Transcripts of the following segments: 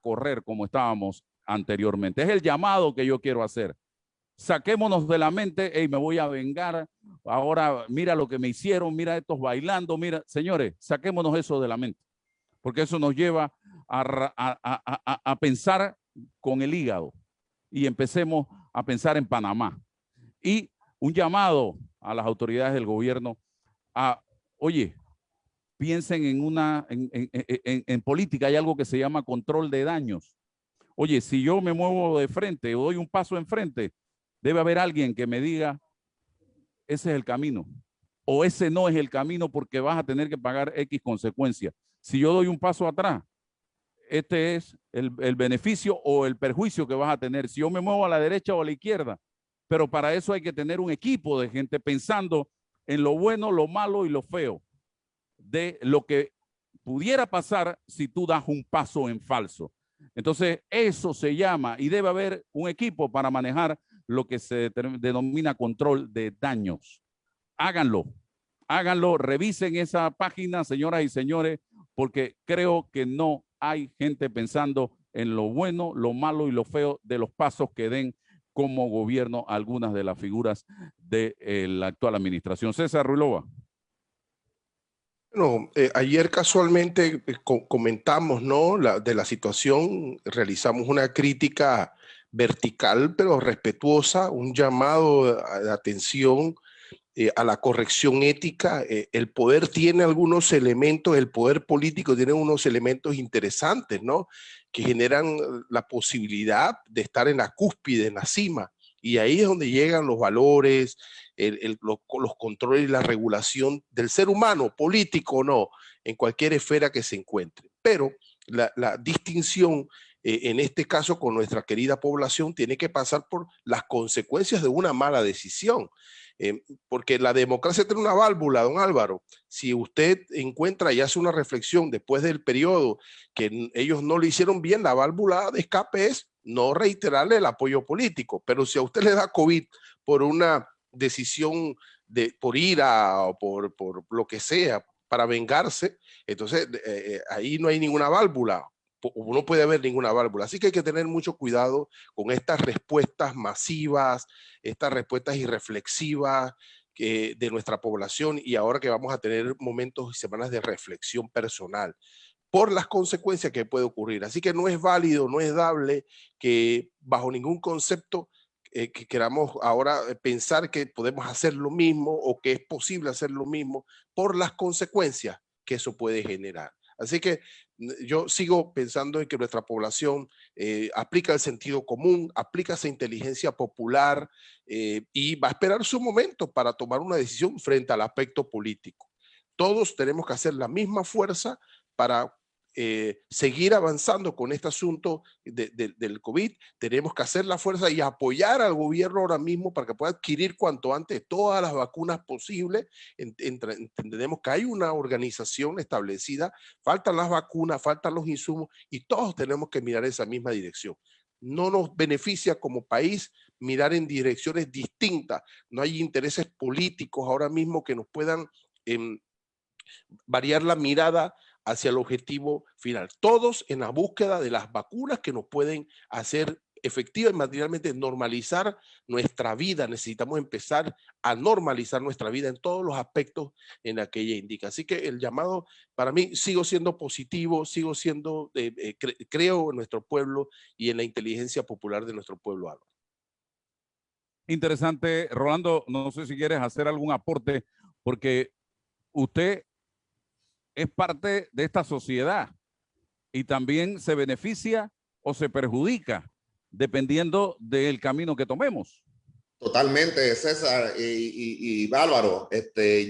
correr como estábamos anteriormente. Es el llamado que yo quiero hacer. Saquémonos de la mente, hey, me voy a vengar, ahora mira lo que me hicieron, mira estos bailando, mira, señores, saquémonos eso de la mente, porque eso nos lleva a pensar con el hígado y empecemos a pensar en Panamá. Y un llamado a las autoridades del gobierno a, oye, piensen en política, hay algo que se llama control de daños. Oye, si yo me muevo de frente o doy un paso enfrente, debe haber alguien que me diga, ese es el camino, o ese no es el camino porque vas a tener que pagar X consecuencias. Si yo doy un paso atrás, este es el beneficio o el perjuicio que vas a tener. Si yo me muevo a la derecha o a la izquierda, pero para eso hay que tener un equipo de gente pensando en lo bueno, lo malo y lo feo de lo que pudiera pasar si tú das un paso en falso. Entonces, eso se llama y debe haber un equipo para manejar lo que se denomina control de daños. Háganlo, háganlo, revisen esa página, señoras y señores, porque creo que no hay gente pensando en lo bueno, lo malo y lo feo de los pasos que den como gobierno algunas de las figuras de la actual administración. César Ruilova. Bueno, ayer casualmente comentamos, ¿no? De la situación, realizamos una crítica vertical pero respetuosa, un llamado de atención a la corrección ética. El poder tiene algunos elementos, el poder político tiene unos elementos interesantes, ¿no? Que generan la posibilidad de estar en la cúspide, en la cima. Y ahí es donde llegan los valores, los controles y la regulación del ser humano, político o no, en cualquier esfera que se encuentre. Pero la distinción en este caso con nuestra querida población tiene que pasar por las consecuencias de una mala decisión. Porque la democracia tiene una válvula, don Álvaro. Si usted encuentra y hace una reflexión después del periodo que ellos no le hicieron bien, la válvula de escape es no reiterarle el apoyo político. Pero si a usted le da COVID por una decisión por ira o por lo que sea, para vengarse, entonces ahí no hay ninguna válvula. No puede haber ninguna válvula. Así que hay que tener mucho cuidado con estas respuestas masivas, estas respuestas irreflexivas de nuestra población, y ahora que vamos a tener momentos y semanas de reflexión personal por las consecuencias que puede ocurrir. Así que no es válido, no es dable que bajo ningún concepto que queramos ahora pensar que podemos hacer lo mismo o que es posible hacer lo mismo por las consecuencias que eso puede generar. Así que yo sigo pensando en que nuestra población aplica el sentido común, aplica esa inteligencia popular y va a esperar su momento para tomar una decisión frente al aspecto político. Todos tenemos que hacer la misma fuerza para seguir avanzando con este asunto del COVID. Tenemos que hacer la fuerza y apoyar al gobierno ahora mismo para que pueda adquirir cuanto antes todas las vacunas posibles. Entendemos que hay una organización establecida, faltan las vacunas, faltan los insumos y todos tenemos que mirar esa misma dirección. No nos beneficia como país mirar en direcciones distintas. No hay intereses políticos ahora mismo que nos puedan variar la mirada hacia el objetivo final. Todos en la búsqueda de las vacunas que nos pueden hacer efectiva y materialmente normalizar nuestra vida. Necesitamos empezar a normalizar nuestra vida en todos los aspectos en la que ella indica. Así que el llamado, para mí, sigo siendo positivo, sigo siendo, creo en nuestro pueblo y en la inteligencia popular de nuestro pueblo, Álvaro. Interesante. Rolando, no sé si quieres hacer algún aporte, porque usted es parte de esta sociedad y también se beneficia o se perjudica dependiendo del camino que tomemos. Totalmente, César y Álvaro.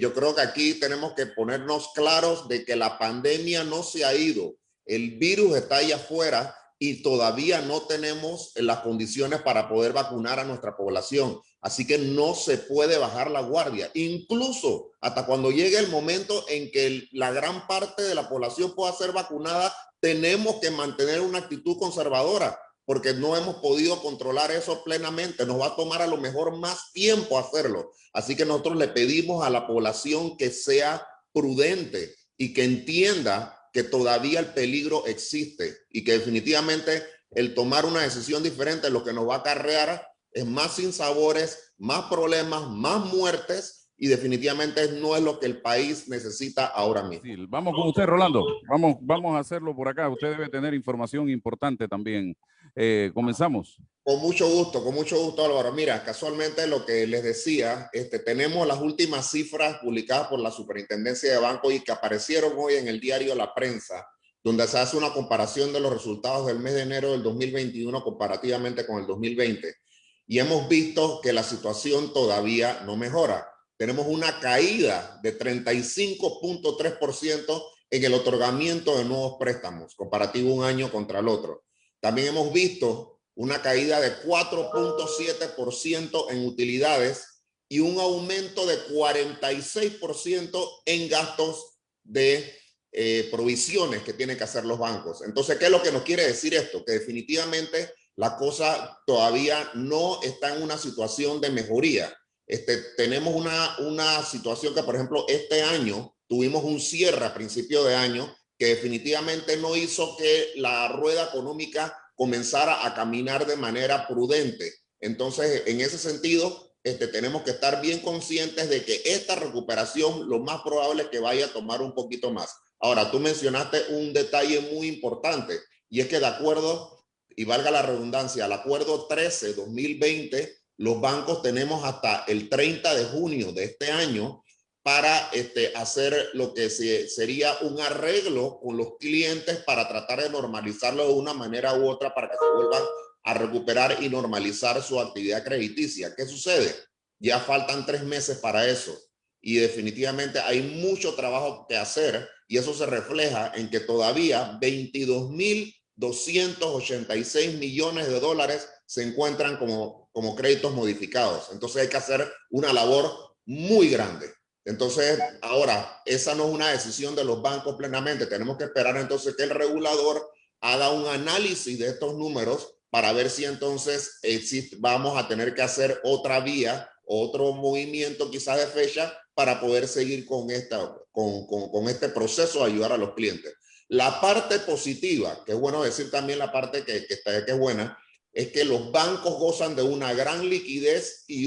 Yo creo que aquí tenemos que ponernos claros de que la pandemia no se ha ido. El virus está ahí afuera y todavía no tenemos las condiciones para poder vacunar a nuestra población. Así que no se puede bajar la guardia, incluso hasta cuando llegue el momento en que la gran parte de la población pueda ser vacunada, tenemos que mantener una actitud conservadora, porque no hemos podido controlar eso plenamente. Nos va a tomar a lo mejor más tiempo hacerlo. Así que nosotros le pedimos a la población que sea prudente y que entienda que todavía el peligro existe y que definitivamente el tomar una decisión diferente lo que nos va a acarrear es más sinsabores, más problemas, más muertes, y definitivamente no es lo que el país necesita ahora mismo. Sí, vamos con usted, Rolando. Vamos a hacerlo por acá. Usted debe tener información importante también. Comenzamos. Con mucho gusto, Álvaro. Mira, casualmente lo que les decía, tenemos las últimas cifras publicadas por la Superintendencia de Bancos y que aparecieron hoy en el diario La Prensa, donde se hace una comparación de los resultados del mes de enero del 2021 comparativamente con el 2020. Y hemos visto que la situación todavía no mejora. Tenemos una caída de 35.3% en el otorgamiento de nuevos préstamos, comparativo un año contra el otro. También hemos visto una caída de 4.7% en utilidades y un aumento de 46% en gastos de provisiones que tienen que hacer los bancos. Entonces, ¿qué es lo que nos quiere decir esto? Que definitivamente la cosa todavía no está en una situación de mejoría. Tenemos una situación que, por ejemplo, este año tuvimos un cierre a principio de año que definitivamente no hizo que la rueda económica comenzara a caminar de manera prudente. Entonces, en ese sentido, tenemos que estar bien conscientes de que esta recuperación lo más probable es que vaya a tomar un poquito más. Ahora, tú mencionaste un detalle muy importante y es que de acuerdo, y valga la redundancia, al acuerdo 13-2020, los bancos tenemos hasta el 30 de junio de este año para hacer lo que sería un arreglo con los clientes para tratar de normalizarlo de una manera u otra para que se vuelvan a recuperar y normalizar su actividad crediticia. ¿Qué sucede? Ya faltan 3 meses para eso y definitivamente hay mucho trabajo que hacer y eso se refleja en que todavía 22.286 millones de dólares se encuentran como créditos modificados. Entonces hay que hacer una labor muy grande. Entonces, ahora, esa no es una decisión de los bancos plenamente. Tenemos que esperar entonces que el regulador haga un análisis de estos números para ver si entonces vamos a tener que hacer otra vía, otro movimiento quizás de fecha para poder seguir con este proceso de ayudar a los clientes. La parte positiva, que es bueno decir también la parte que es buena, es que los bancos gozan de una gran liquidez y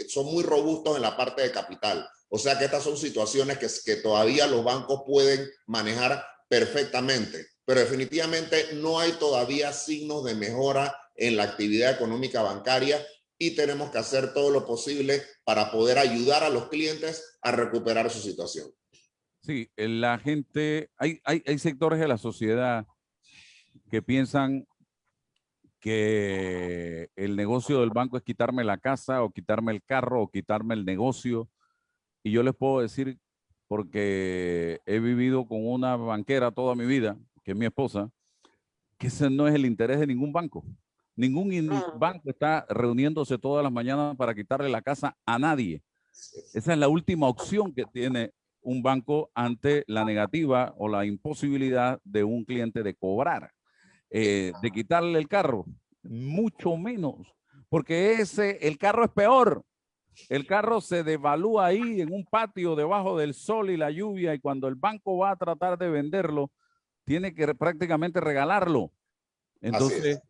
son muy robustos en la parte de capital. O sea que estas son situaciones que todavía los bancos pueden manejar perfectamente, pero definitivamente no hay todavía signos de mejora en la actividad económica bancaria y tenemos que hacer todo lo posible para poder ayudar a los clientes a recuperar su situación. Sí, la gente, hay sectores de la sociedad que piensan que el negocio del banco es quitarme la casa o quitarme el carro o quitarme el negocio. Y yo les puedo decir, porque he vivido con una banquera toda mi vida, que es mi esposa, que ese no es el interés de ningún banco. Ningún banco está reuniéndose todas las mañanas para quitarle la casa a nadie. Esa es la última opción que tiene un banco ante la negativa o la imposibilidad de un cliente de cobrar. De quitarle el carro, mucho menos, porque el carro es peor. El carro se devalúa ahí en un patio debajo del sol y la lluvia y cuando el banco va a tratar de venderlo, tiene que prácticamente regalarlo. Entonces,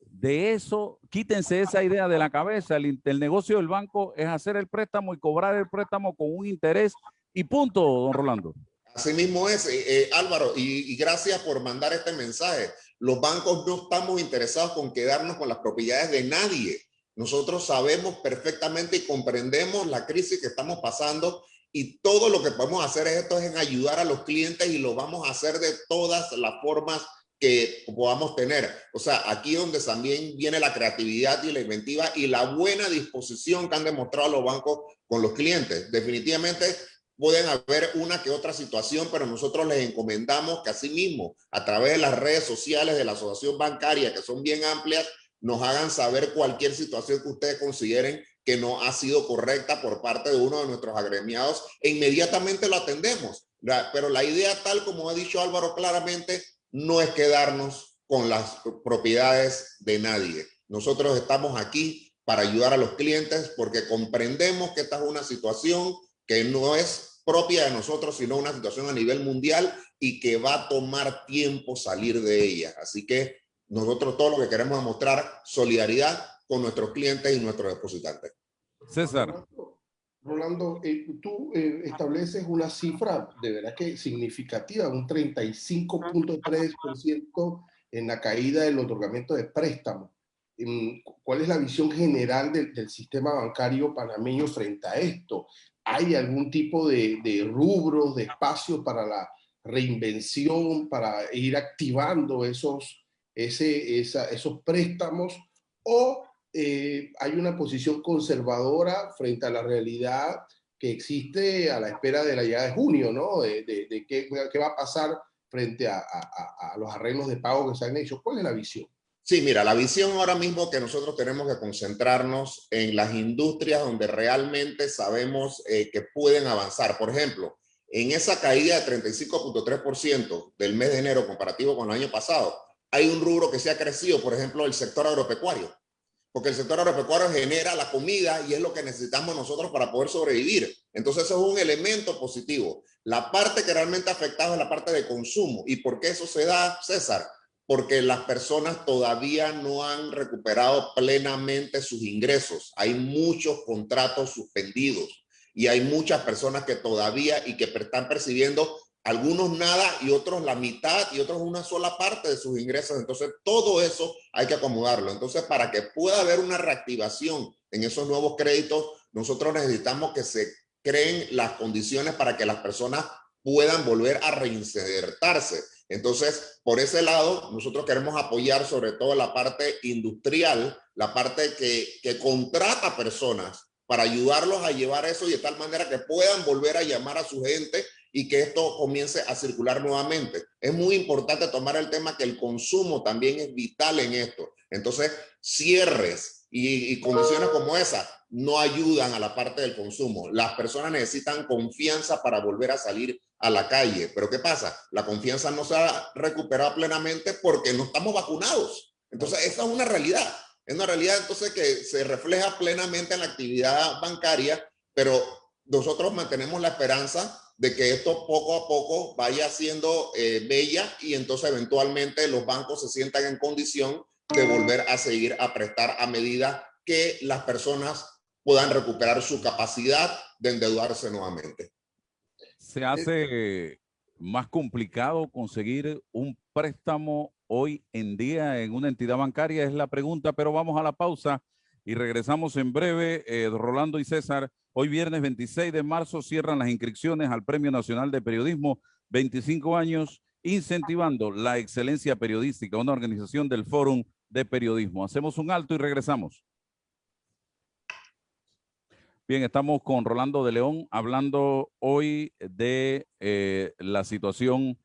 de eso, quítense esa idea de la cabeza. El negocio del banco es hacer el préstamo y cobrar el préstamo con un interés y punto, don Rolando. Así mismo es, Álvaro, y gracias por mandar este mensaje. Los bancos no estamos interesados con quedarnos con las propiedades de nadie. Nosotros sabemos perfectamente y comprendemos la crisis que estamos pasando y todo lo que podemos hacer es en ayudar a los clientes y lo vamos a hacer de todas las formas que podamos tener. O sea, aquí donde también viene la creatividad y la inventiva y la buena disposición que han demostrado los bancos con los clientes. Definitivamente pueden haber una que otra situación, pero nosotros les encomendamos que asimismo, a través de las redes sociales de la asociación bancaria, que son bien amplias, nos hagan saber cualquier situación que ustedes consideren que no ha sido correcta por parte de uno de nuestros agremiados e inmediatamente lo atendemos. Pero la idea, tal como ha dicho Álvaro claramente, no es quedarnos con las propiedades de nadie. Nosotros estamos aquí para ayudar a los clientes porque comprendemos que esta es una situación que no es propia de nosotros, sino una situación a nivel mundial y que va a tomar tiempo salir de ella. Así que nosotros todo lo que queremos es mostrar solidaridad con nuestros clientes y nuestros depositantes. César. Rolando, tú estableces una cifra de verdad que significativa, un 35.3% en la caída del otorgamiento de préstamos. ¿Cuál es la visión general del sistema bancario panameño frente a esto? ¿Hay algún tipo de rubros, de espacios para la reinvención, para ir activando esos préstamos? ¿O hay una posición conservadora frente a la realidad que existe a la espera de la llegada de junio, ¿no? De qué va a pasar frente a los arreglos de pago que se han hecho? ¿Cuál es la visión? Sí, mira, la visión ahora mismo que nosotros tenemos que concentrarnos en las industrias donde realmente sabemos que pueden avanzar. Por ejemplo, en esa caída de 35.3% del mes de enero comparativo con el año pasado, hay un rubro que se ha crecido, por ejemplo, el sector agropecuario. Porque el sector agropecuario genera la comida y es lo que necesitamos nosotros para poder sobrevivir. Entonces eso es un elemento positivo. La parte que realmente ha afectado es la parte de consumo. ¿Y por qué eso se da, César? Porque las personas todavía no han recuperado plenamente sus ingresos. Hay muchos contratos suspendidos y hay muchas personas que todavía y que están percibiendo algunos nada y otros la mitad y otros una sola parte de sus ingresos. Entonces todo eso hay que acomodarlo. Entonces para que pueda haber una reactivación en esos nuevos créditos, nosotros necesitamos que se creen las condiciones para que las personas puedan volver a reinsertarse. Entonces, por ese lado, nosotros queremos apoyar sobre todo la parte industrial, la parte que contrata personas para ayudarlos a llevar eso y de tal manera que puedan volver a llamar a su gente y que esto comience a circular nuevamente. Es muy importante tomar el tema que el consumo también es vital en esto. Entonces, cierres y condiciones como esa no ayudan a la parte del consumo. Las personas necesitan confianza para volver a salir a la calle. Pero ¿qué pasa? La confianza no se ha recuperado plenamente porque no estamos vacunados. Entonces, esa es una realidad. Es una realidad entonces que se refleja plenamente en la actividad bancaria, pero nosotros mantenemos la esperanza de que esto poco a poco vaya siendo bella y entonces eventualmente los bancos se sientan en condición de volver a seguir a prestar a medida que las personas puedan recuperar su capacidad de endeudarse nuevamente. Se hace más complicado conseguir un préstamo hoy en día en una entidad bancaria, es la pregunta, pero vamos a la pausa y regresamos en breve. Rolando y César, hoy viernes 26 de marzo cierran las inscripciones al Premio Nacional de Periodismo, 25 años incentivando la excelencia periodística, una organización del Fórum de Periodismo. Hacemos un alto y regresamos. Bien, estamos con Rolando de León hablando hoy de la situación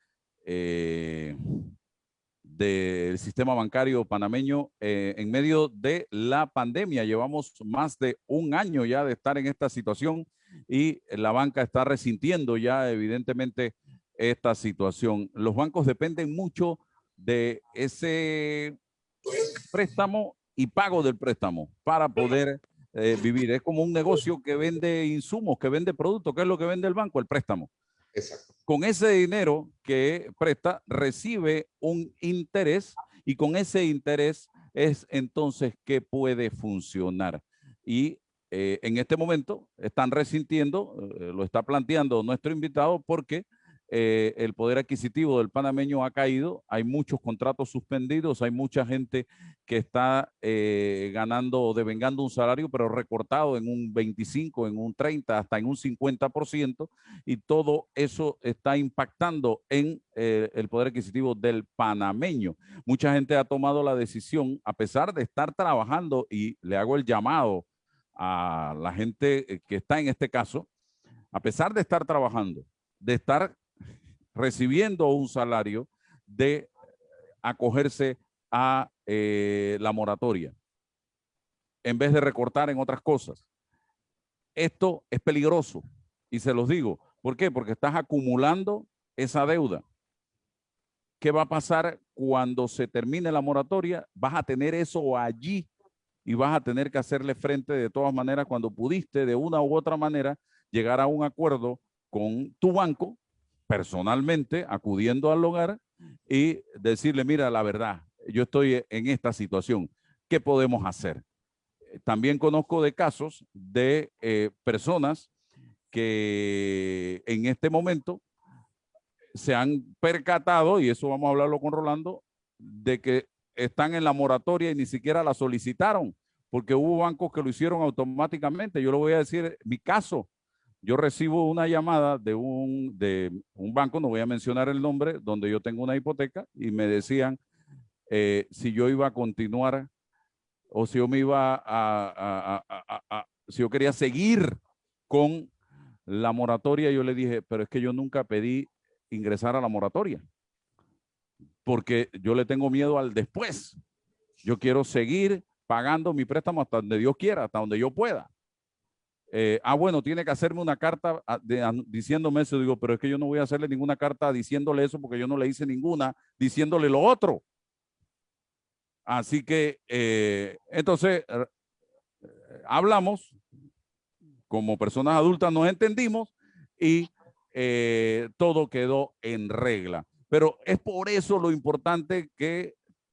del sistema bancario panameño en medio de la pandemia. Llevamos más de un año ya de estar en esta situación y la banca está resintiendo ya evidentemente esta situación. Los bancos dependen mucho de ese préstamo y pago del préstamo para poder vivir. Es como un negocio que vende insumos, que vende productos. ¿Qué es lo que vende el banco? El préstamo. Exacto. Con ese dinero que presta, recibe un interés y con ese interés es entonces que puede funcionar. Y en este momento están resintiendo, lo está planteando nuestro invitado, porque el poder adquisitivo del panameño ha caído, hay muchos contratos suspendidos, hay mucha gente que está ganando o devengando un salario, pero recortado en un 25, en un 30, hasta en un 50%, y todo eso está impactando en el poder adquisitivo del panameño. Mucha gente ha tomado la decisión, a pesar de estar trabajando, y le hago el llamado a la gente que está en este caso, a pesar de estar trabajando, de estar recibiendo un salario, de acogerse a la moratoria, en vez de recortar en otras cosas. Esto es peligroso y se los digo. ¿Por qué? Porque estás acumulando esa deuda. ¿Qué va a pasar cuando se termine la moratoria? Vas a tener eso allí y vas a tener que hacerle frente de todas maneras cuando pudiste de una u otra manera llegar a un acuerdo con tu banco, personalmente, acudiendo al hogar y decirle, mira, la verdad, yo estoy en esta situación, ¿qué podemos hacer? También conozco de casos de personas que en este momento se han percatado, y eso vamos a hablarlo con Rolando, de que están en la moratoria y ni siquiera la solicitaron, porque hubo bancos que lo hicieron automáticamente. Yo le voy a decir mi caso. Yo recibo una llamada de un banco, no voy a mencionar el nombre, donde yo tengo una hipoteca, y me decían si yo iba a continuar o si yo me iba si yo quería seguir con la moratoria. Yo le dije, pero es que yo nunca pedí ingresar a la moratoria, porque yo le tengo miedo al después. Yo quiero seguir pagando mi préstamo hasta donde Dios quiera, hasta donde yo pueda. Bueno, tiene que hacerme una carta diciéndome eso. Digo, pero es que yo no voy a hacerle ninguna carta diciéndole eso, porque yo no le hice ninguna diciéndole lo otro. Así que, entonces, hablamos como personas adultas, nos entendimos y todo quedó en regla. Pero es por eso lo importante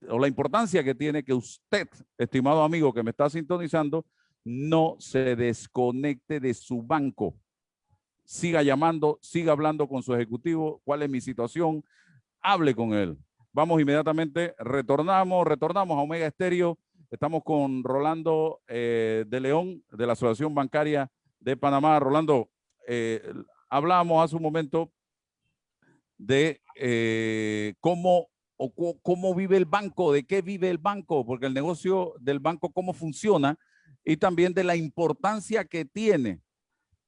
o la importancia que tiene que usted, estimado amigo que me está sintonizando, no se desconecte de su banco. Siga llamando, siga hablando con su ejecutivo. ¿Cuál es mi situación? Hable con él. Vamos inmediatamente, retornamos a Omega Estéreo. Estamos con Rolando de León, de la Asociación Bancaria de Panamá. Rolando, hablábamos hace un momento de cómo vive el banco, de qué vive el banco, porque el negocio del banco, cómo funciona, y también de la importancia que tiene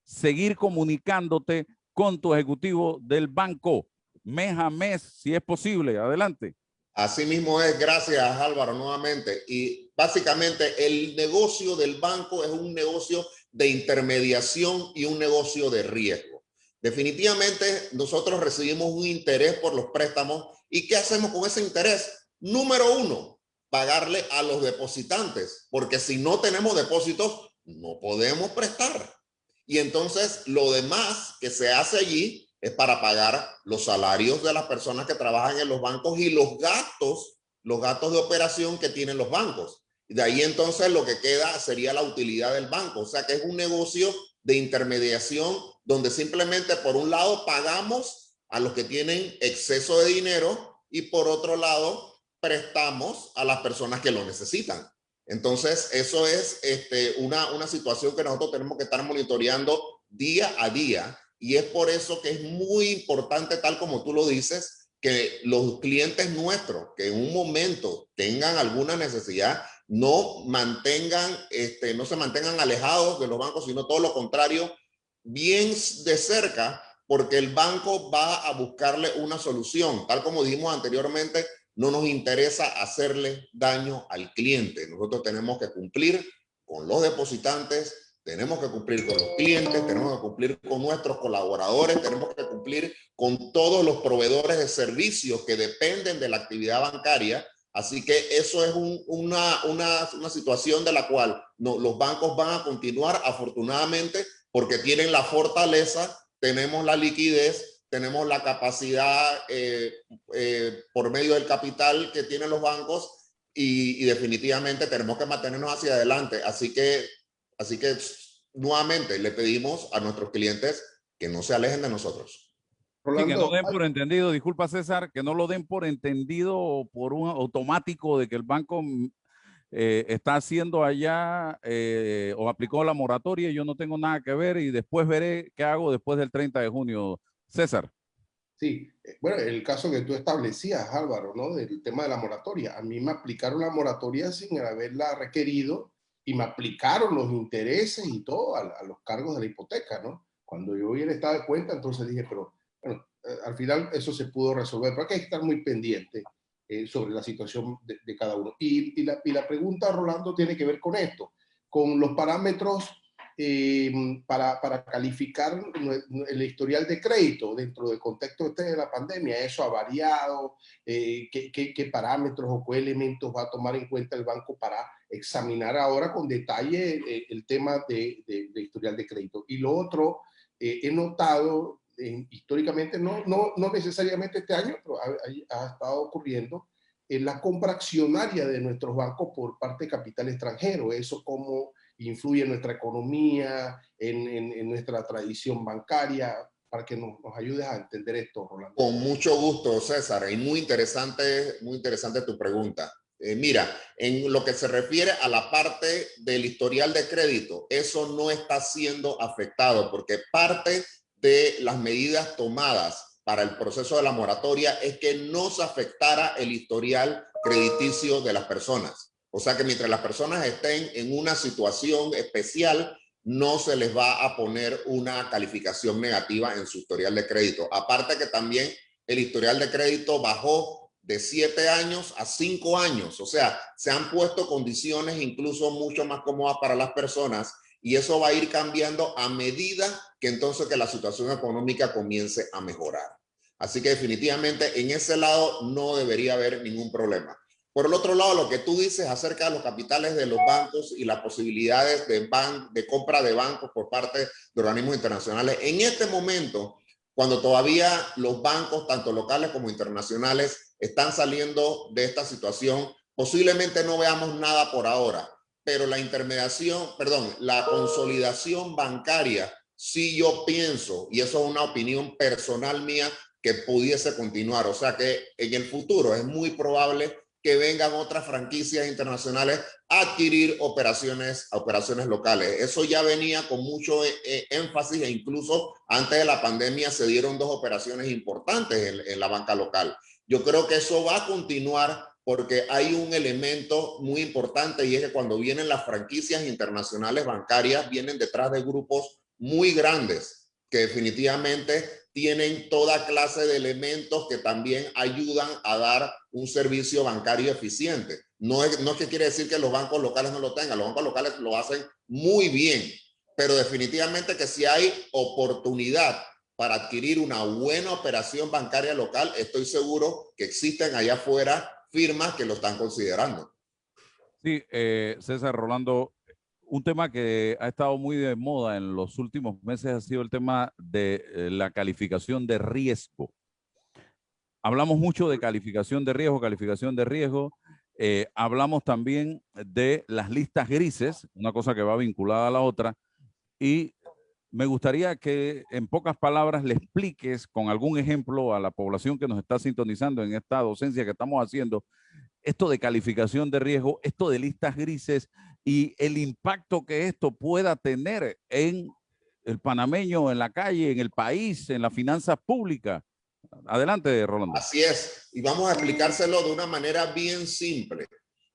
seguir comunicándote con tu ejecutivo del banco mes a mes, si es posible. Adelante. Así mismo es, gracias Álvaro nuevamente. Y básicamente el negocio del banco es un negocio de intermediación y un negocio de riesgo. Definitivamente nosotros recibimos un interés por los préstamos. ¿Y qué hacemos con ese interés? Número uno, pagarle a los depositantes, porque si no tenemos depósitos, no podemos prestar. Y entonces lo demás que se hace allí es para pagar los salarios de las personas que trabajan en los bancos y los gastos de operación que tienen los bancos. Y de ahí entonces lo que queda sería la utilidad del banco. O sea que es un negocio de intermediación donde simplemente por un lado pagamos a los que tienen exceso de dinero y por otro lado prestamos a las personas que lo necesitan. Entonces, eso es una situación que nosotros tenemos que estar monitoreando día a día, y es por eso que es muy importante, tal como tú lo dices, que los clientes nuestros que en un momento tengan alguna necesidad no se mantengan alejados de los bancos, sino todo lo contrario, bien de cerca, porque el banco va a buscarle una solución. Tal como dijimos anteriormente, no nos interesa hacerle daño al cliente. Nosotros tenemos que cumplir con los depositantes, tenemos que cumplir con los clientes, tenemos que cumplir con nuestros colaboradores, tenemos que cumplir con todos los proveedores de servicios que dependen de la actividad bancaria. Así que eso es una situación de la cual los bancos van a continuar, afortunadamente, porque tienen la fortaleza, tenemos la liquidez, tenemos la capacidad por medio del capital que tienen los bancos, y definitivamente tenemos que mantenernos hacia adelante. Así que nuevamente le pedimos a nuestros clientes que no se alejen de nosotros. Sí, que no den por entendido, disculpa César, que no lo den por entendido o por un automático de que el banco está haciendo allá o aplicó la moratoria y yo no tengo nada que ver y después veré qué hago después del 30 de junio. César. Sí, bueno, el caso que tú establecías, Álvaro, ¿no? Del tema de la moratoria. A mí me aplicaron la moratoria sin haberla requerido y me aplicaron los intereses y todo a los cargos de la hipoteca, ¿no? Cuando yo vi el estado de cuenta, entonces dije, pero bueno, al final eso se pudo resolver, pero hay que estar muy pendiente sobre la situación de cada uno. Y la pregunta, Rolando, tiene que ver con esto, con los parámetros para calificar el historial de crédito dentro del contexto de la pandemia. Eso ha variado. ¿Qué parámetros o qué elementos va a tomar en cuenta el banco para examinar ahora con detalle el tema de historial de crédito? Y lo otro, he notado, históricamente, no necesariamente este año, pero ha estado ocurriendo, la compra accionaria de nuestros bancos por parte de capital extranjero. Eso cómo influye en nuestra economía, en nuestra tradición bancaria, para que nos ayudes a entender esto, Rolando. Con mucho gusto, César, y muy interesante tu pregunta. Mira, en lo que se refiere a la parte del historial de crédito, eso no está siendo afectado porque parte de las medidas tomadas para el proceso de la moratoria es que no se afectara el historial crediticio de las personas. O sea que mientras las personas estén en una situación especial, no se les va a poner una calificación negativa en su historial de crédito. Aparte que también el historial de crédito bajó de 7 años a 5 años. O sea, se han puesto condiciones incluso mucho más cómodas para las personas y eso va a ir cambiando a medida que entonces que la situación económica comience a mejorar. Así que definitivamente en ese lado no debería haber ningún problema. Por el otro lado, lo que tú dices acerca de los capitales de los bancos y las posibilidades de compra de bancos por parte de organismos internacionales, en este momento, cuando todavía los bancos, tanto locales como internacionales, están saliendo de esta situación, posiblemente no veamos nada por ahora, pero la consolidación bancaria, sí yo pienso, y eso es una opinión personal mía, que pudiese continuar. O sea que en el futuro es muy probable que vengan otras franquicias internacionales a adquirir operaciones locales. Eso ya venía con mucho énfasis e incluso antes de la pandemia se dieron 2 operaciones importantes en la banca local. Yo creo que eso va a continuar porque hay un elemento muy importante y es que cuando vienen las franquicias internacionales bancarias vienen detrás de grupos muy grandes que definitivamente tienen toda clase de elementos que también ayudan a dar un servicio bancario eficiente. No es que quiere decir que los bancos locales no lo tengan, los bancos locales lo hacen muy bien, pero definitivamente que si hay oportunidad para adquirir una buena operación bancaria local, estoy seguro que existen allá afuera firmas que lo están considerando. Sí, César, Rolando, un tema que ha estado muy de moda en los últimos meses ha sido el tema de la calificación de riesgo. Hablamos mucho de calificación de riesgo. Hablamos también de las listas grises, una cosa que va vinculada a la otra. Y me gustaría que en pocas palabras le expliques con algún ejemplo a la población que nos está sintonizando en esta docencia que estamos haciendo, esto de calificación de riesgo, esto de listas grises y el impacto que esto pueda tener en el panameño, en la calle, en el país, en las finanzas públicas. Adelante, Rolando. Así es, y vamos a explicárselo de una manera bien simple.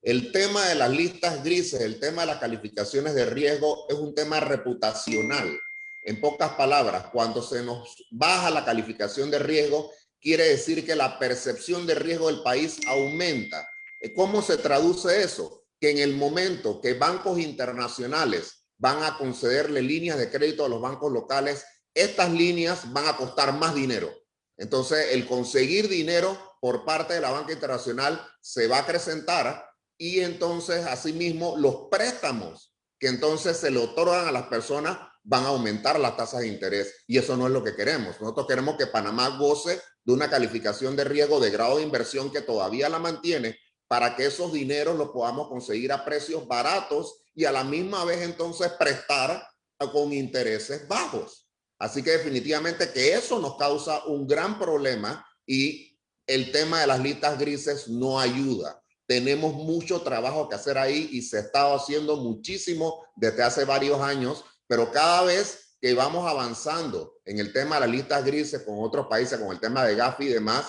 El tema de las listas grises, el tema de las calificaciones de riesgo es un tema reputacional. En pocas palabras, cuando se nos baja la calificación de riesgo, quiere decir que la percepción de riesgo del país aumenta. ¿Cómo se traduce eso? Que en el momento que bancos internacionales van a concederle líneas de crédito a los bancos locales, estas líneas van a costar más dinero. Entonces, el conseguir dinero por parte de la banca internacional se va a acrecentar y entonces, asimismo, los préstamos que entonces se le otorgan a las personas van a aumentar las tasas de interés y eso no es lo que queremos. Nosotros queremos que Panamá goce de una calificación de riesgo de grado de inversión que todavía la mantiene para que esos dineros los podamos conseguir a precios baratos y a la misma vez entonces prestar con intereses bajos. Así que definitivamente que eso nos causa un gran problema y el tema de las listas grises no ayuda. Tenemos mucho trabajo que hacer ahí y se ha estado haciendo muchísimo desde hace varios años, pero cada vez que vamos avanzando en el tema de las listas grises con otros países, con el tema de Gafi y demás,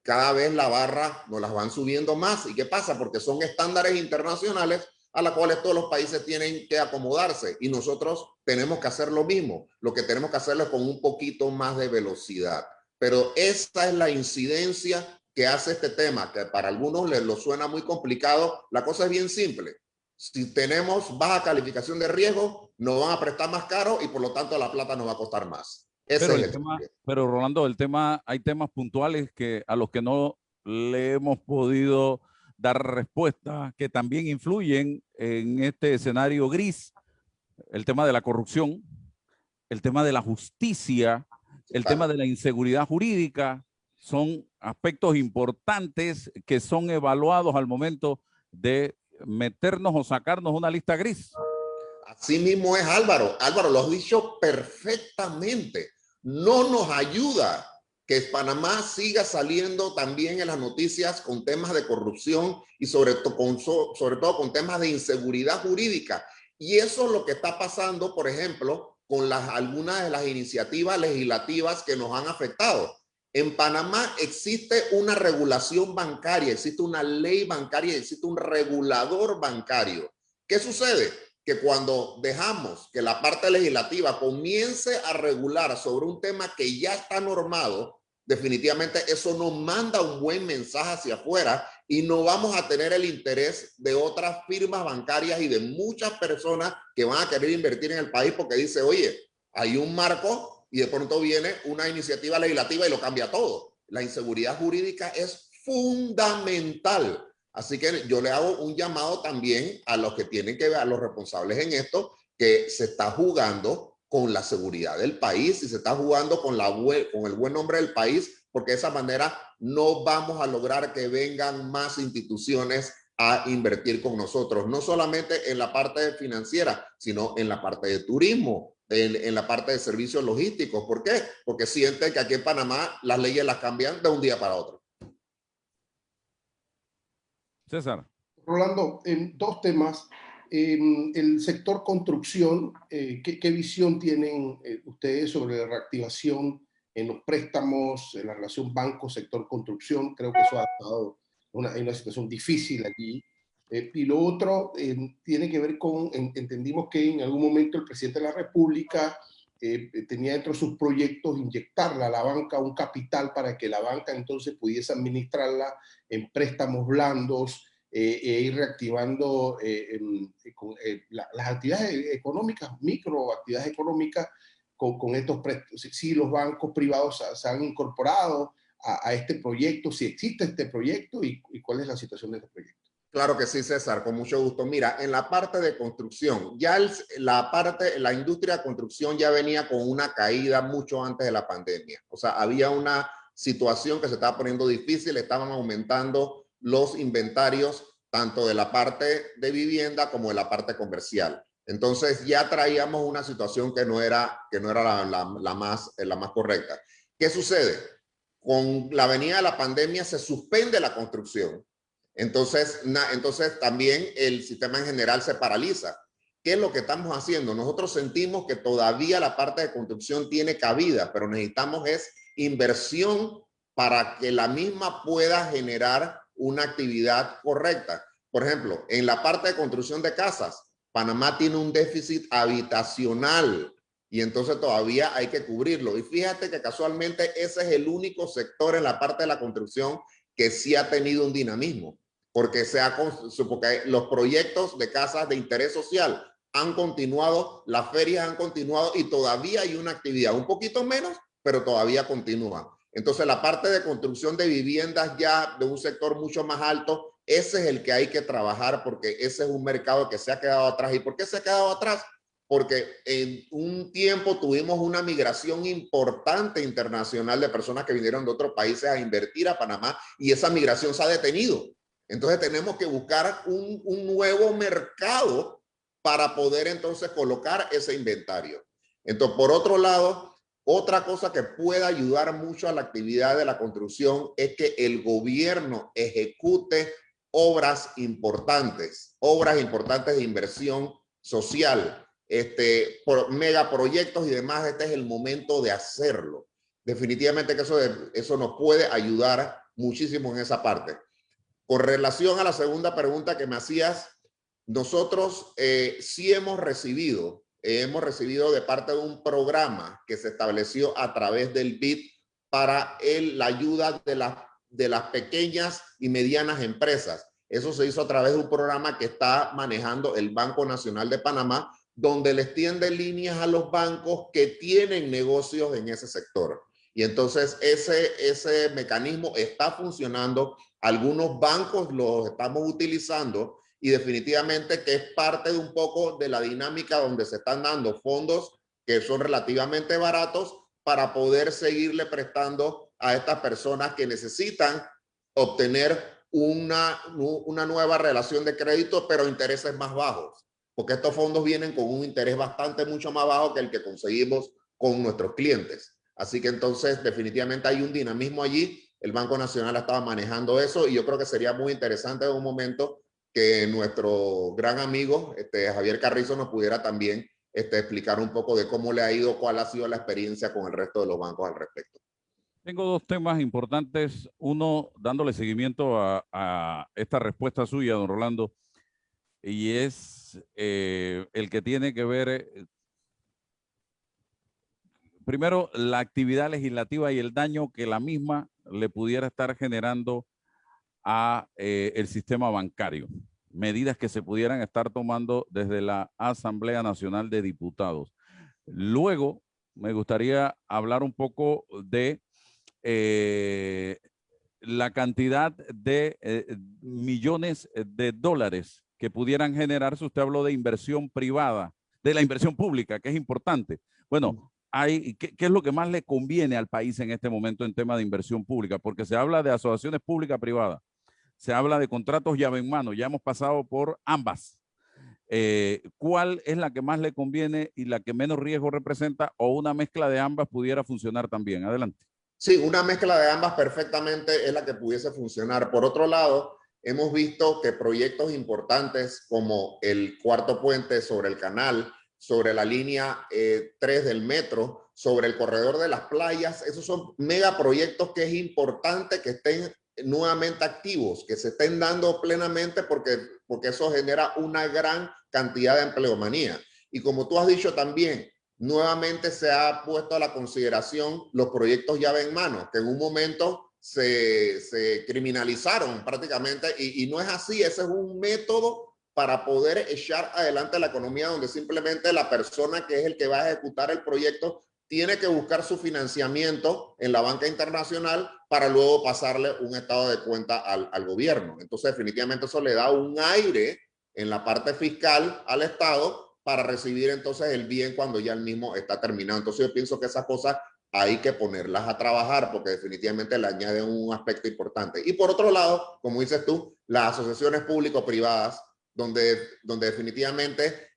cada vez la barra nos las van subiendo más. ¿Y qué pasa? Porque son estándares internacionales a las cuales todos los países tienen que acomodarse y nosotros tenemos que hacer lo mismo. Lo que tenemos que hacerlo es con un poquito más de velocidad. Pero esta es la incidencia que hace este tema, que para algunos les lo suena muy complicado. La cosa es bien simple. Si tenemos baja calificación de riesgo, nos van a prestar más caro y por lo tanto la plata nos va a costar más. Pero Rolando, hay temas puntuales a los que no le hemos podido dar respuesta, que también influyen en este escenario gris. El tema de la corrupción, el tema de la justicia, el tema de la inseguridad jurídica, son aspectos importantes que son evaluados al momento de meternos o sacarnos una lista gris. Así mismo es, Álvaro. Álvaro, lo has dicho perfectamente. No nos ayuda que Panamá siga saliendo también en las noticias con temas de corrupción y sobre todo con temas de inseguridad jurídica. Y eso es lo que está pasando, por ejemplo, con algunas de las iniciativas legislativas que nos han afectado. En Panamá existe una regulación bancaria, existe una ley bancaria, existe un regulador bancario. ¿Qué sucede? Que cuando dejamos que la parte legislativa comience a regular sobre un tema que ya está normado, definitivamente eso nos manda un buen mensaje hacia afuera y no vamos a tener el interés de otras firmas bancarias y de muchas personas que van a querer invertir en el país porque dice, oye, hay un marco y de pronto viene una iniciativa legislativa y lo cambia todo. La inseguridad jurídica es fundamental. Así que yo le hago un llamado también a los que tienen que ver, a los responsables en esto, que se está jugando con la seguridad del país y se está jugando con el buen nombre del país, porque de esa manera no vamos a lograr que vengan más instituciones a invertir con nosotros, no solamente en la parte financiera, sino en la parte de turismo, en la parte de servicios logísticos. ¿Por qué? Porque sienten que aquí en Panamá las leyes las cambian de un día para otro. César. Rolando, dos temas. El sector construcción, ¿qué visión tienen ustedes sobre la reactivación en los préstamos, en la relación banco-sector construcción? Creo que eso ha estado en una situación difícil allí. Y lo otro tiene que ver con, entendimos que en algún momento el presidente de la República tenía dentro de sus proyectos inyectarle a la banca un capital para que la banca entonces pudiese administrarla en préstamos blandos, e ir reactivando las actividades económicas, microactividades económicas con estos préstamos. Si los bancos privados se han incorporado a este proyecto, si existe este proyecto y cuál es la situación de este proyecto. Claro que sí, César, con mucho gusto. Mira, en la parte de construcción, ya la industria de construcción ya venía con una caída mucho antes de la pandemia. O sea, había una situación que se estaba poniendo difícil, estaban aumentando los inventarios tanto de la parte de vivienda como de la parte comercial. Entonces ya traíamos una situación que no era la más correcta. ¿Qué sucede? Con la venida de la pandemia se suspende la construcción. Entonces también el sistema en general se paraliza. ¿Qué es lo que estamos haciendo? Nosotros sentimos que todavía la parte de construcción tiene cabida, pero necesitamos inversión para que la misma pueda generar una actividad correcta. Por ejemplo, en la parte de construcción de casas, Panamá tiene un déficit habitacional y entonces todavía hay que cubrirlo. Y fíjate que casualmente ese es el único sector en la parte de la construcción que sí ha tenido un dinamismo, porque los proyectos de casas de interés social han continuado, las ferias han continuado y todavía hay una actividad, un poquito menos, pero todavía continúa. Entonces la parte de construcción de viviendas ya de un sector mucho más alto, ese es el que hay que trabajar porque ese es un mercado que se ha quedado atrás. ¿Y por qué se ha quedado atrás? Porque en un tiempo tuvimos una migración importante internacional de personas que vinieron de otros países a invertir a Panamá y esa migración se ha detenido. Entonces tenemos que buscar un nuevo mercado para poder entonces colocar ese inventario. Entonces, por otro lado, otra cosa que puede ayudar mucho a la actividad de la construcción es que el gobierno ejecute obras importantes de inversión social, por megaproyectos y demás. Este es el momento de hacerlo. Definitivamente que eso nos puede ayudar muchísimo en esa parte. Con relación a la segunda pregunta que me hacías, nosotros sí hemos recibido de parte de un programa que se estableció a través del BID para la ayuda de las pequeñas y medianas empresas. Eso se hizo a través de un programa que está manejando el Banco Nacional de Panamá, donde les tiende líneas a los bancos que tienen negocios en ese sector. Y entonces ese mecanismo está funcionando. Algunos bancos los estamos utilizando y definitivamente que es parte de un poco de la dinámica donde se están dando fondos que son relativamente baratos para poder seguirle prestando a estas personas que necesitan obtener una nueva relación de crédito, pero intereses más bajos, porque estos fondos vienen con un interés mucho más bajo que el que conseguimos con nuestros clientes. Así que entonces definitivamente hay un dinamismo allí. El Banco Nacional estaba manejando eso y yo creo que sería muy interesante en un momento que nuestro gran amigo Javier Carrizo nos pudiera también explicar un poco de cómo le ha ido, cuál ha sido la experiencia con el resto de los bancos al respecto. Tengo dos temas importantes. Uno, dándole seguimiento a esta respuesta suya, don Rolando, y es el que tiene que ver, primero, la actividad legislativa y el daño que la misma le pudiera estar generando a el sistema bancario. Medidas que se pudieran estar tomando desde la Asamblea Nacional de Diputados. Luego, me gustaría hablar un poco de la cantidad de millones de dólares que pudieran generarse. Usted habló de inversión privada, de la inversión pública, que es importante. Bueno, ¿qué es lo que más le conviene al país en este momento en tema de inversión pública? Porque se habla de asociaciones pública-privadas, se habla de contratos llave en mano, ya hemos pasado por ambas. ¿Cuál es la que más le conviene y la que menos riesgo representa, o una mezcla de ambas pudiera funcionar también? Adelante. Sí, una mezcla de ambas perfectamente es la que pudiese funcionar. Por otro lado, hemos visto que proyectos importantes como el cuarto puente sobre el canal, sobre la línea 3 del metro, sobre el corredor de las playas, esos son megaproyectos que es importante que estén nuevamente activos, que se estén dando plenamente porque eso genera una gran cantidad de empleomanía. Y como tú has dicho también, nuevamente se ha puesto a la consideración los proyectos llave en mano, que en un momento se criminalizaron prácticamente y no es así. Ese es un método para poder echar adelante la economía, donde simplemente la persona que es el que va a ejecutar el proyecto tiene que buscar su financiamiento en la banca internacional para luego pasarle un estado de cuenta al gobierno. Entonces definitivamente eso le da un aire en la parte fiscal al Estado para recibir entonces el bien cuando ya el mismo está terminado. Entonces yo pienso que esas cosas hay que ponerlas a trabajar porque definitivamente le añaden un aspecto importante. Y por otro lado, como dices tú, las asociaciones público-privadas, donde definitivamente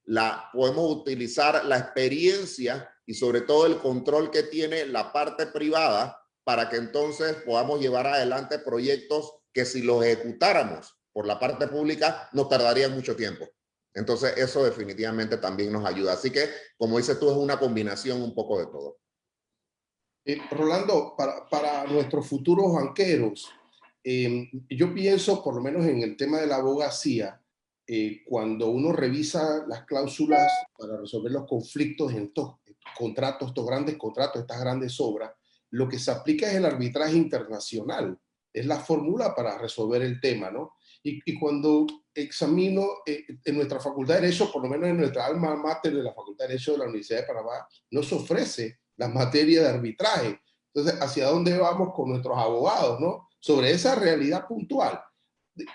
podemos utilizar la experiencia y sobre todo el control que tiene la parte privada para que entonces podamos llevar adelante proyectos que si los ejecutáramos por la parte pública nos tardaría mucho tiempo. Entonces eso definitivamente también nos ayuda. Así que, como dices tú, es una combinación un poco de todo. Rolando, para nuestros futuros banqueros, yo pienso, por lo menos en el tema de la abogacía, cuando uno revisa las cláusulas para resolver los conflictos en estos contratos, estos grandes contratos, estas grandes obras, lo que se aplica es el arbitraje internacional. Es la fórmula para resolver el tema, ¿no? Y cuando examino en nuestra Facultad de Derecho, por lo menos en nuestra alma mater de la Facultad de Derecho de la Universidad de Panamá, no se ofrece la materia de arbitraje. Entonces, ¿hacia dónde vamos con nuestros abogados, no? Sobre esa realidad puntual.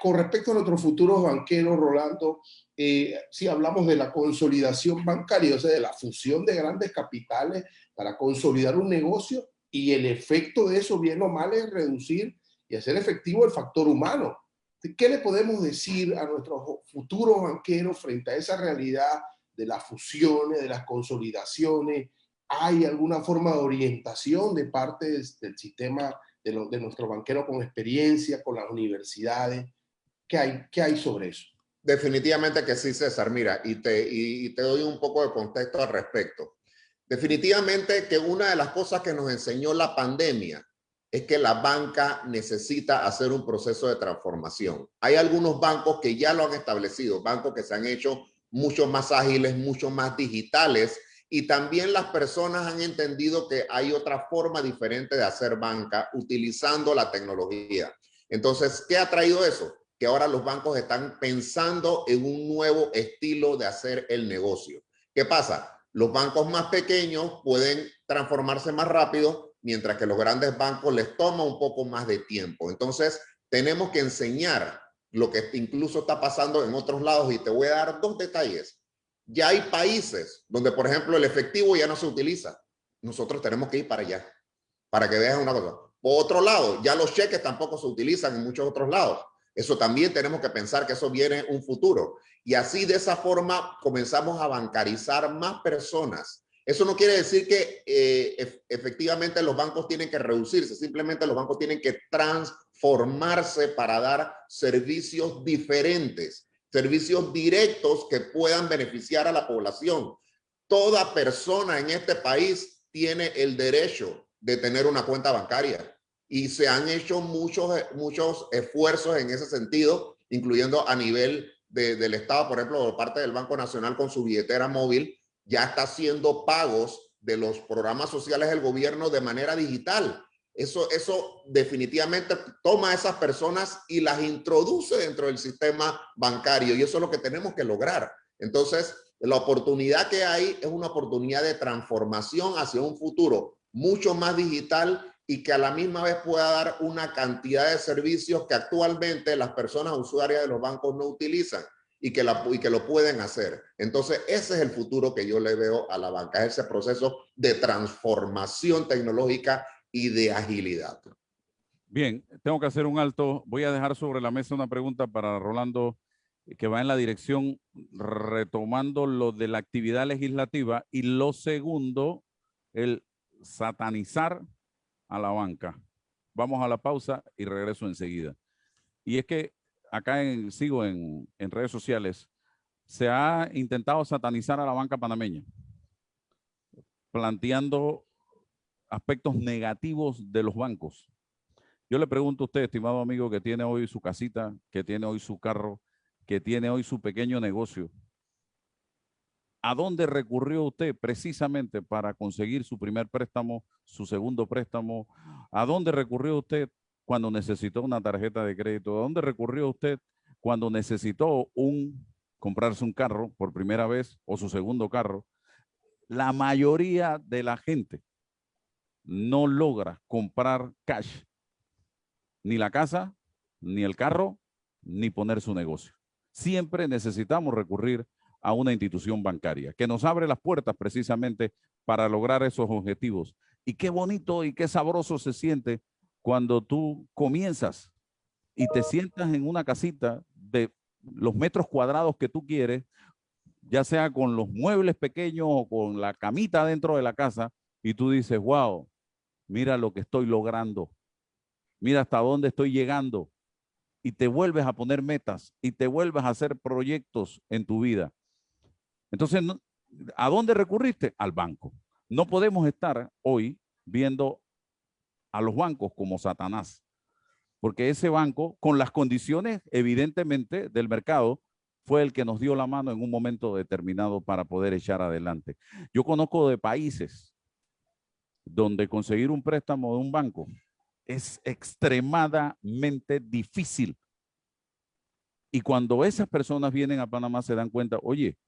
Con respecto a nuestros futuros banqueros, Rolando, si hablamos de la consolidación bancaria, o sea, de la fusión de grandes capitales para consolidar un negocio, y el efecto de eso, bien o mal, es reducir y hacer efectivo el factor humano. ¿Qué le podemos decir a nuestros futuros banqueros frente a esa realidad de las fusiones, de las consolidaciones? ¿Hay alguna forma de orientación de parte del sistema de nuestro banquero con experiencia, con las universidades? ¿Qué hay sobre eso? Definitivamente que sí, César. Mira, y te doy un poco de contexto al respecto. Definitivamente que una de las cosas que nos enseñó la pandemia es que la banca necesita hacer un proceso de transformación. Hay algunos bancos que ya lo han establecido, bancos que se han hecho mucho más ágiles, mucho más digitales, y también las personas han entendido que hay otra forma diferente de hacer banca utilizando la tecnología. Entonces, ¿qué ha traído eso? Que ahora los bancos están pensando en un nuevo estilo de hacer el negocio. ¿Qué pasa? Los bancos más pequeños pueden transformarse más rápido, mientras que los grandes bancos les toma un poco más de tiempo. Entonces, tenemos que enseñar lo que incluso está pasando en otros lados, y te voy a dar dos detalles. Ya hay países donde, por ejemplo, el efectivo ya no se utiliza. nosotros tenemos que ir para allá, para que veas una cosa. Por otro lado, ya los cheques tampoco se utilizan en muchos otros lados. Eso también tenemos que pensar que eso viene un futuro. Y así, de esa forma, comenzamos a bancarizar más personas. Eso no quiere decir que efectivamente los bancos tienen que reducirse, simplemente los bancos tienen que transformarse para dar servicios diferentes, servicios directos que puedan beneficiar a la población. Toda persona en este país tiene el derecho de tener una cuenta bancaria y se han hecho muchos esfuerzos en ese sentido, incluyendo a nivel del Estado, por ejemplo, por parte del Banco Nacional con su billetera móvil, ya está haciendo pagos de los programas sociales del gobierno de manera digital. Eso definitivamente toma a esas personas y las introduce dentro del sistema bancario, y eso es lo que tenemos que lograr. Entonces, la oportunidad que hay es una oportunidad de transformación hacia un futuro mucho más digital y que a la misma vez pueda dar una cantidad de servicios que actualmente las personas usuarias de los bancos no utilizan y que lo pueden hacer. Entonces, ese es el futuro que yo le veo a la banca, ese proceso de transformación tecnológica y de agilidad. Bien, tengo que hacer un alto. Voy a dejar sobre la mesa una pregunta para Rolando que va en la dirección retomando lo de la actividad legislativa y lo segundo, el satanizar a la banca. Vamos a la pausa y regreso enseguida. Y es que acá sigo en redes sociales, se ha intentado satanizar a la banca panameña, planteando aspectos negativos de los bancos. Yo le pregunto a usted, estimado amigo, que tiene hoy su casita, que tiene hoy su carro, que tiene hoy su pequeño negocio, ¿a dónde recurrió usted precisamente para conseguir su primer préstamo, su segundo préstamo? ¿A dónde recurrió usted cuando necesitó una tarjeta de crédito? ¿A dónde recurrió usted cuando necesitó comprarse un carro por primera vez o su segundo carro? La mayoría de la gente no logra comprar cash, ni la casa, ni el carro, ni poner su negocio. Siempre necesitamos recurrir a una institución bancaria que nos abre las puertas precisamente para lograr esos objetivos. Y qué bonito y qué sabroso se siente cuando tú comienzas y te sientas en una casita de los metros cuadrados que tú quieres, ya sea con los muebles pequeños o con la camita dentro de la casa, y tú dices, wow, mira lo que estoy logrando, mira hasta dónde estoy llegando, y te vuelves a poner metas y te vuelves a hacer proyectos en tu vida. Entonces, ¿a dónde recurriste? Al banco. No podemos estar hoy viendo a los bancos como Satanás, porque ese banco, con las condiciones evidentemente del mercado, fue el que nos dio la mano en un momento determinado para poder echar adelante. Yo conozco de países donde conseguir un préstamo de un banco es extremadamente difícil. Y cuando esas personas vienen a Panamá se dan cuenta, oye,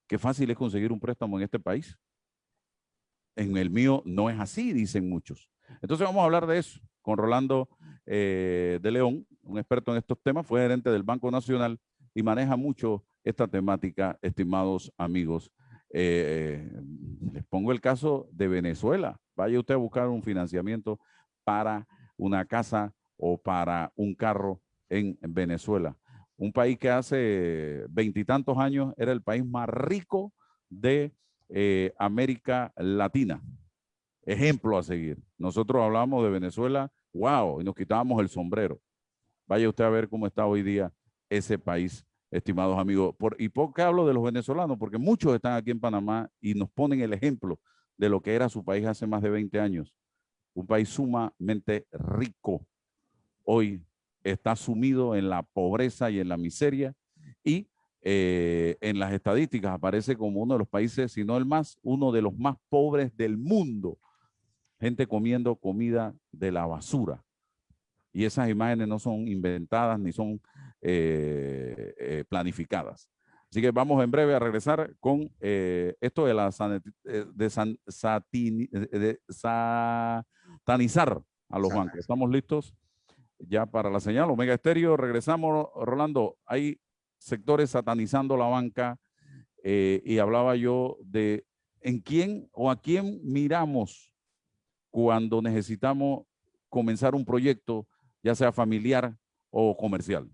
qué fácil es conseguir un préstamo en este país. En el mío no es así, dicen muchos. Entonces vamos a hablar de eso con Rolando de León, un experto en estos temas, fue gerente del Banco Nacional y maneja mucho esta temática, estimados amigos. Les pongo el caso de Venezuela. Vaya usted a buscar un financiamiento para una casa o para un carro en Venezuela. Un país que hace 20 y tantos años era el país más rico de América Latina. Ejemplo a seguir. Nosotros hablamos de Venezuela, wow, y nos quitábamos el sombrero. Vaya usted a ver cómo está hoy día ese país, estimados amigos. ¿Y por qué hablo de los venezolanos? Porque muchos están aquí en Panamá y nos ponen el ejemplo de lo que era su país hace más de 20 años. Un país sumamente rico. Hoy está sumido en la pobreza y en la miseria y en las estadísticas aparece como uno de los países, si no el más, uno de los más pobres del mundo. Gente comiendo comida de la basura. Y esas imágenes no son inventadas ni son planificadas. Así que vamos en breve a regresar con esto de la satanizar a los bancos. ¿Estamos listos ya para la señal? Omega Estéreo, regresamos, Rolando. Hay sectores satanizando la banca y hablaba yo de ¿en quién o a quién miramos cuando necesitamos comenzar un proyecto, ya sea familiar o comercial?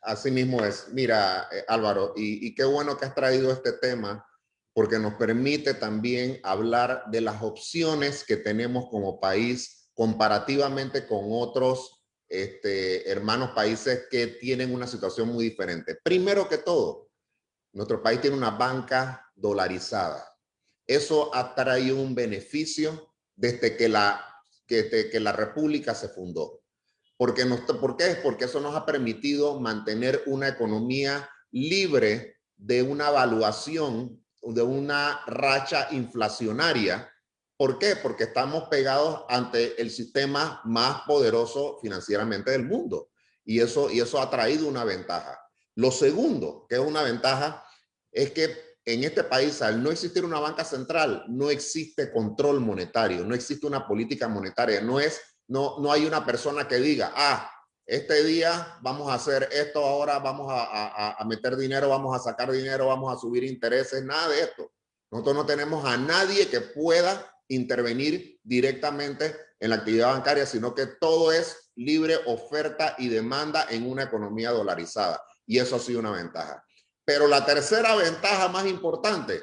Así mismo es. Mira, Álvaro, y qué bueno que has traído este tema, porque nos permite también hablar de las opciones que tenemos como país comparativamente con otros hermanos países que tienen una situación muy diferente. Primero que todo, nuestro país tiene una banca dolarizada. Eso ha traído un beneficio desde que la República se fundó. ¿Por qué? Porque eso nos ha permitido mantener una economía libre de una evaluación, de una racha inflacionaria. ¿Por qué? Porque estamos pegados ante el sistema más poderoso financieramente del mundo. Y eso ha traído una ventaja. Lo segundo, que es una ventaja, es que en este país, al no existir una banca central, no existe control monetario, no existe una política monetaria, no hay una persona que diga, este día vamos a hacer esto, ahora vamos a meter dinero, vamos a sacar dinero, vamos a subir intereses, nada de esto. Nosotros no tenemos a nadie que pueda intervenir directamente en la actividad bancaria, sino que todo es libre oferta y demanda en una economía dolarizada. Y eso ha sido una ventaja. Pero la tercera ventaja más importante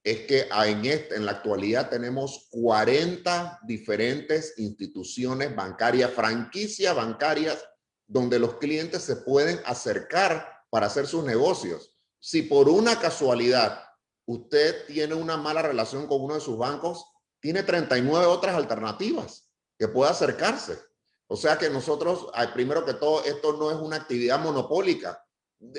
es que en la actualidad tenemos 40 diferentes instituciones bancarias, franquicias bancarias, donde los clientes se pueden acercar para hacer sus negocios. Si por una casualidad usted tiene una mala relación con uno de sus bancos, tiene 39 otras alternativas que puede acercarse. O sea que nosotros, primero que todo, esto no es una actividad monopólica,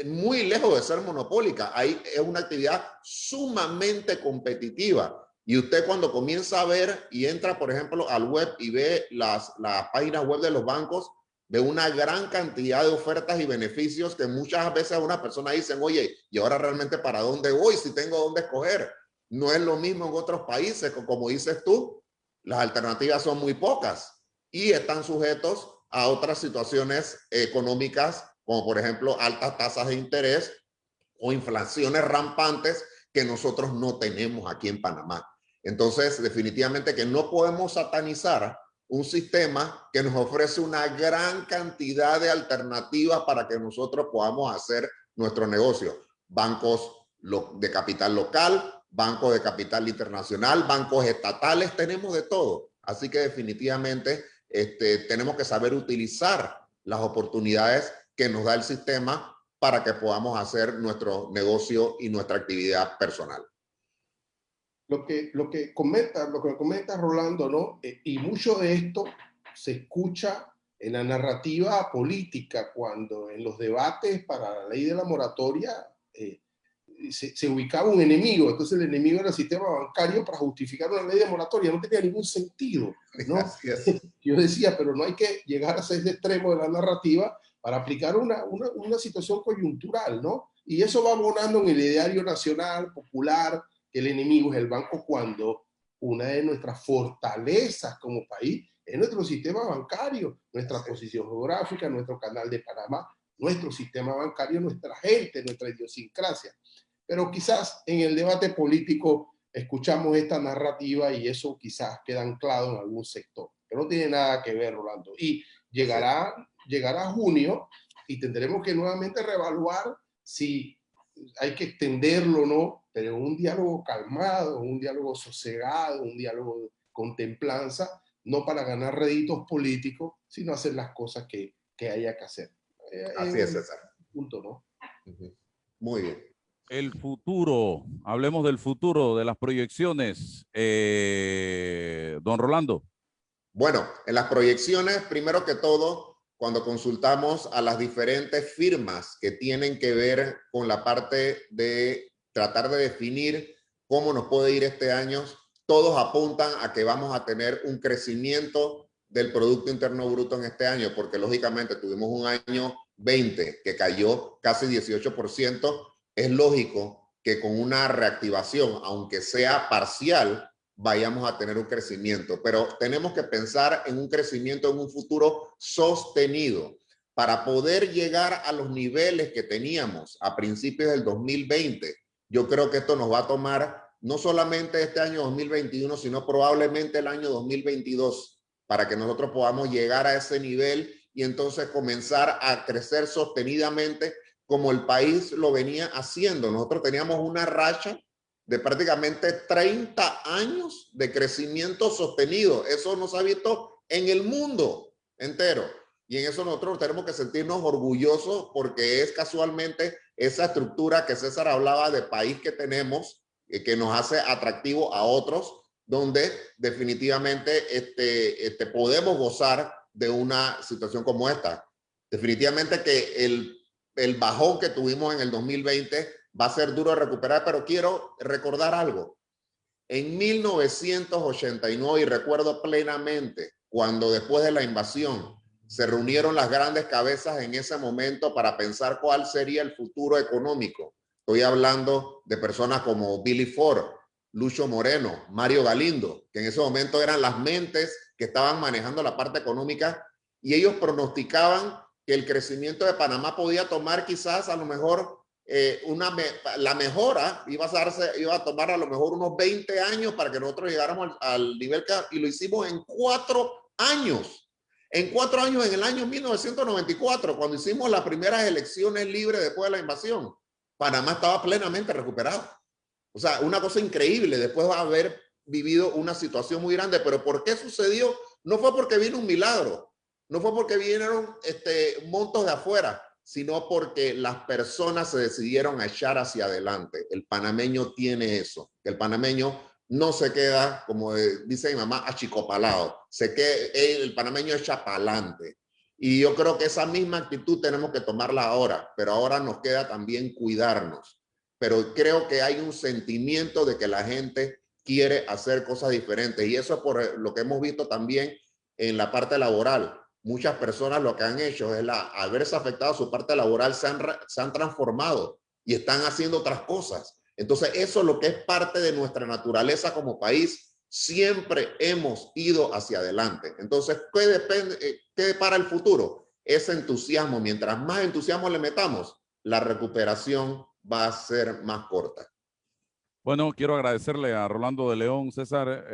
muy lejos de ser monopólica. Ahí es una actividad sumamente competitiva. Y usted cuando comienza a ver y entra, por ejemplo, al web y ve las páginas web de los bancos, ve una gran cantidad de ofertas y beneficios que muchas veces una persona dice, oye, ¿y ahora realmente para dónde voy si tengo dónde escoger? No es lo mismo en otros países, como dices tú, las alternativas son muy pocas y están sujetos a otras situaciones económicas, como por ejemplo altas tasas de interés o inflaciones rampantes que nosotros no tenemos aquí en Panamá. Entonces, definitivamente que no podemos satanizar un sistema que nos ofrece una gran cantidad de alternativas para que nosotros podamos hacer nuestro negocio. Bancos de capital local, bancos de capital internacional, bancos estatales, tenemos de todo. Así que definitivamente tenemos que saber utilizar las oportunidades que nos da el sistema para que podamos hacer nuestro negocio y nuestra actividad personal. Lo que comenta Rolando, ¿no? Y mucho de esto se escucha en la narrativa política, cuando en los debates para la ley de la moratoria se ubicaba un enemigo. Entonces el enemigo era el sistema bancario para justificar una ley de moratoria. No tenía ningún sentido, ¿no? Yo decía, pero no hay que llegar a ese extremo de la narrativa para aplicar una situación coyuntural, ¿no? Y eso va abonando en el ideario nacional, popular, que el enemigo es el banco, cuando una de nuestras fortalezas como país es nuestro sistema bancario, nuestra posición geográfica, nuestro canal de Panamá, nuestro sistema bancario, nuestra gente, nuestra idiosincrasia. Pero quizás en el debate político escuchamos esta narrativa y eso quizás queda anclado en algún sector, pero no tiene nada que ver, Rolando. Y llegará junio y tendremos que nuevamente reevaluar si hay que extenderlo o no, pero un diálogo calmado, un diálogo sosegado, un diálogo con templanza, no para ganar réditos políticos, sino hacer las cosas que haya que hacer. Así es, César. Punto, ¿no? Muy bien. El futuro, hablemos del futuro, de las proyecciones. Don Rolando. Bueno, en las proyecciones, primero que todo, cuando consultamos a las diferentes firmas que tienen que ver con la parte de tratar de definir cómo nos puede ir este año, todos apuntan a que vamos a tener un crecimiento del Producto Interno Bruto en este año, porque lógicamente tuvimos un año 20 que cayó casi 18%. Es lógico que con una reactivación, aunque sea parcial, vayamos a tener un crecimiento, pero tenemos que pensar en un crecimiento en un futuro sostenido para poder llegar a los niveles que teníamos a principios del 2020. Yo creo que esto nos va a tomar no solamente este año 2021, sino probablemente el año 2022, para que nosotros podamos llegar a ese nivel y entonces comenzar a crecer sostenidamente como el país lo venía haciendo. Nosotros teníamos una racha de prácticamente 30 años de crecimiento sostenido. Eso no se ha visto en el mundo entero. Y en eso nosotros tenemos que sentirnos orgullosos porque es casualmente esa estructura que César hablaba de país que tenemos, que nos hace atractivo a otros, donde definitivamente podemos gozar de una situación como esta. Definitivamente que el bajón que tuvimos en el 2020 va a ser duro de recuperar, pero quiero recordar algo. En 1989, y recuerdo plenamente, cuando después de la invasión se reunieron las grandes cabezas en ese momento para pensar cuál sería el futuro económico. Estoy hablando de personas como Billy Ford, Lucho Moreno, Mario Galindo, que en ese momento eran las mentes que estaban manejando la parte económica, y ellos pronosticaban que el crecimiento de Panamá podía tomar quizás a lo mejor la mejora iba a tomar a lo mejor unos 20 años para que nosotros llegáramos al nivel y lo hicimos en 4 años. En 4 años, en el año 1994, cuando hicimos las primeras elecciones libres después de la invasión, Panamá estaba plenamente recuperado. O sea, una cosa increíble después de haber vivido una situación muy grande. Pero ¿por qué sucedió? No fue porque vino un milagro, no fue porque vinieron montos de afuera, sino porque las personas se decidieron a echar hacia adelante. El panameño tiene eso, que el panameño no se queda, como dice mi mamá, achicopalado. El panameño echa para adelante. Y yo creo que esa misma actitud tenemos que tomarla ahora, pero ahora nos queda también cuidarnos. Pero creo que hay un sentimiento de que la gente quiere hacer cosas diferentes, y eso es por lo que hemos visto también en la parte laboral. Muchas personas lo que han hecho es al verse afectado su parte laboral se han transformado y están haciendo otras cosas. Entonces eso es lo que es parte de nuestra naturaleza como país. Siempre hemos ido hacia adelante. Entonces, ¿qué depara el futuro? Ese entusiasmo. Mientras más entusiasmo le metamos, la recuperación va a ser más corta. Bueno, quiero agradecerle a Rolando de León, César,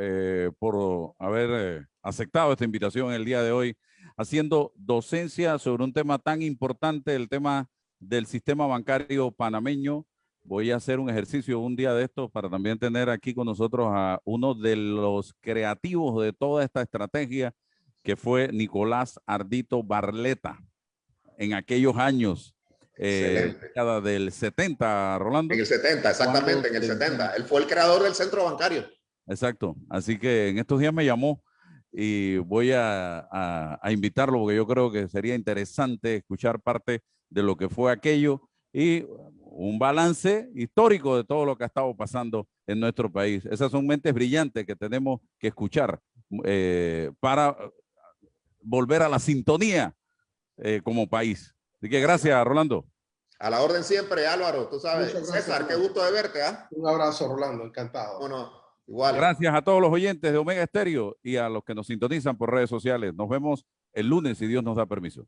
por haber aceptado esta invitación el día de hoy, haciendo docencia sobre un tema tan importante, el tema del sistema bancario panameño. Voy a hacer un ejercicio un día de estos para también tener aquí con nosotros a uno de los creativos de toda esta estrategia, que fue Nicolás Ardito Barleta, en aquellos años. Década del 70, Rolando. En el 70, exactamente, en el 70. Él fue el creador del centro bancario. Exacto. Así que en estos días me llamó y voy a invitarlo porque yo creo que sería interesante escuchar parte de lo que fue aquello y un balance histórico de todo lo que ha estado pasando en nuestro país. Esas son mentes brillantes que tenemos que escuchar para volver a la sintonía como país. Así que gracias, Rolando. A la orden siempre, Álvaro. Tú sabes, César, qué gusto de verte. Un abrazo, Rolando, encantado. Bueno, igual. Gracias a todos los oyentes de Omega Estéreo y a los que nos sintonizan por redes sociales. Nos vemos el lunes si Dios nos da permiso.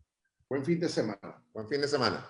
Buen fin de semana. Buen fin de semana.